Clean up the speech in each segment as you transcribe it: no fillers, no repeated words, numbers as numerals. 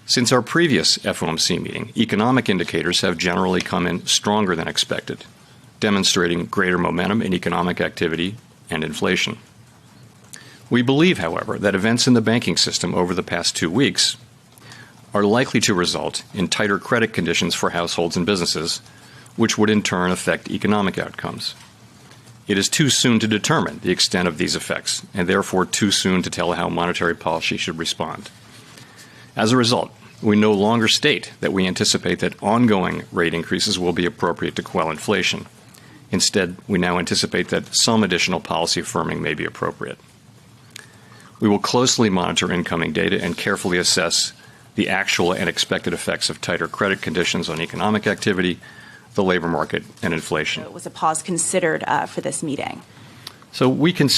Since our previous FOMC meeting, economic indicators have generally come in stronger than expected, demonstrating greater momentum in economic activity and inflation. We believe, however, that events in the banking system over the past 2 weeks are likely to result in tighter credit conditions for households and businesses, which would in turn affect economic outcomes. It is too soon to determine the extent of these effects, and therefore too soon to tell how monetary policy should respond. As a result, we no longer state that we anticipate that ongoing rate increases will be appropriate to quell inflation. Instead, we now anticipate that some additional policy firming may be appropriate. We will closely monitor incoming data and carefully assess the actual and expected effects of tighter credit conditions on economic activity, the labor market, and inflation. Was a pause considered for this meeting? So we did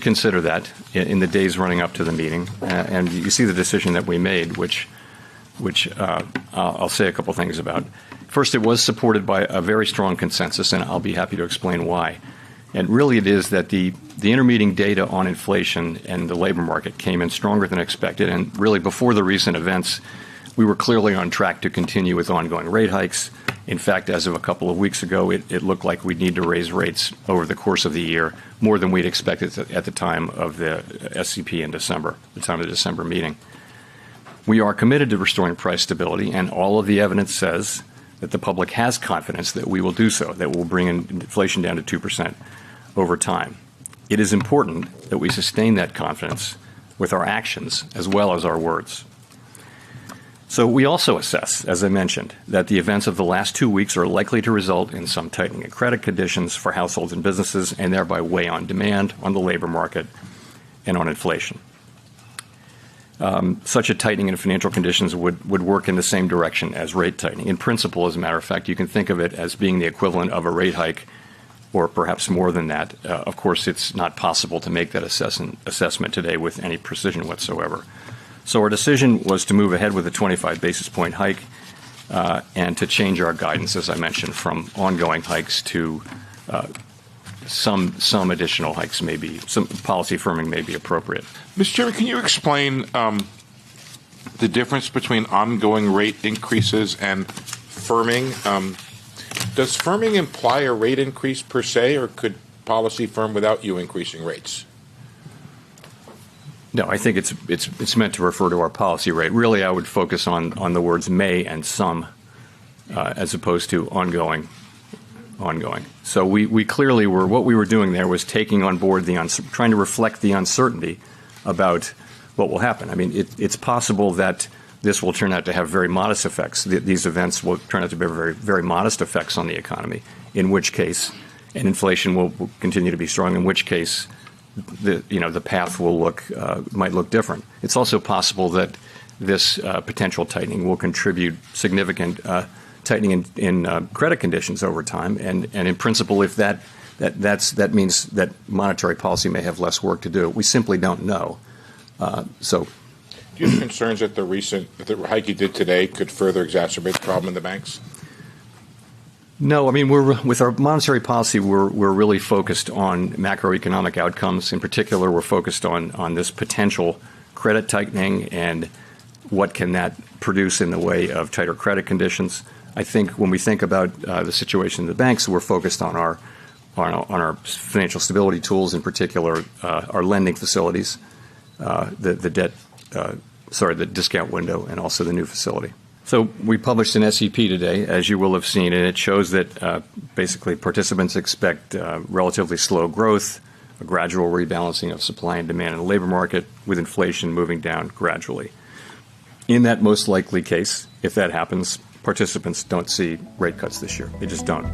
consider that in the days running up to the meeting, and you see the decision that we made, which I'll say a couple things about. First, it was supported by a very strong consensus, and I'll be happy to explain why. And really it is that the intermeeting data on inflation and the labor market came in stronger than expected, and really before the recent events, we were clearly on track to continue with ongoing rate hikes. In fact, as of a couple of weeks ago, it looked like we'd need to raise rates over the course of the year more than we'd expected at the time of the SCP in December, the time of the December meeting. We are committed to restoring price stability, and all of the evidence says that the public has confidence that we will do so, that we'll bring inflation down to 2% over time. It is important that we sustain that confidence with our actions as well as our words. So we also assess, as I mentioned, that the events of the last 2 weeks are likely to result in some tightening of credit conditions for households and businesses, and thereby weigh on demand, on the labor market, and on inflation. Such a tightening in financial conditions would work in the same direction as rate tightening. In principle, as a matter of fact, you can think of it as being the equivalent of a rate hike, or perhaps more than that. Of course, it's not possible to make that assessment today with any precision whatsoever. So our decision was to move ahead with a 25 basis point hike and to change our guidance, as I mentioned, from ongoing hikes to some additional hikes may be, some policy firming may be appropriate. Mr. Chairman, can you explain the difference between ongoing rate increases and firming? Does firming imply a rate increase per se, or could policy firm without you increasing rates? No, I think it's meant to refer to our policy rate. Really, I would focus on the words may and some as opposed to ongoing. So we clearly were, what we were doing there was taking on board trying to reflect the uncertainty about what will happen. I mean, it's possible that this will turn out to have very modest effects. These events will turn out to be very, very modest effects on the economy, in which case, and inflation will continue to be strong, in which case the path will might look different. It's also possible that this potential tightening will contribute significant tightening in credit conditions over time, and in principle, if that means that monetary policy may have less work to do. We simply don't know. So, do you have concerns that the hike you did today could further exacerbate the problem in the banks? No, I mean, with our monetary policy, we're really focused on macroeconomic outcomes. In particular, we're focused on this potential credit tightening and what can that produce in the way of tighter credit conditions. I think when we think about the situation in the banks, we're focused on our financial stability tools, in particular our lending facilities, the discount window, and also the new facility. So we published an SEP today, as you will have seen, and it shows that basically participants expect relatively slow growth, a gradual rebalancing of supply and demand in the labor market, with inflation moving down gradually. In that most likely case, if that happens, participants don't see rate cuts this year. They just don't.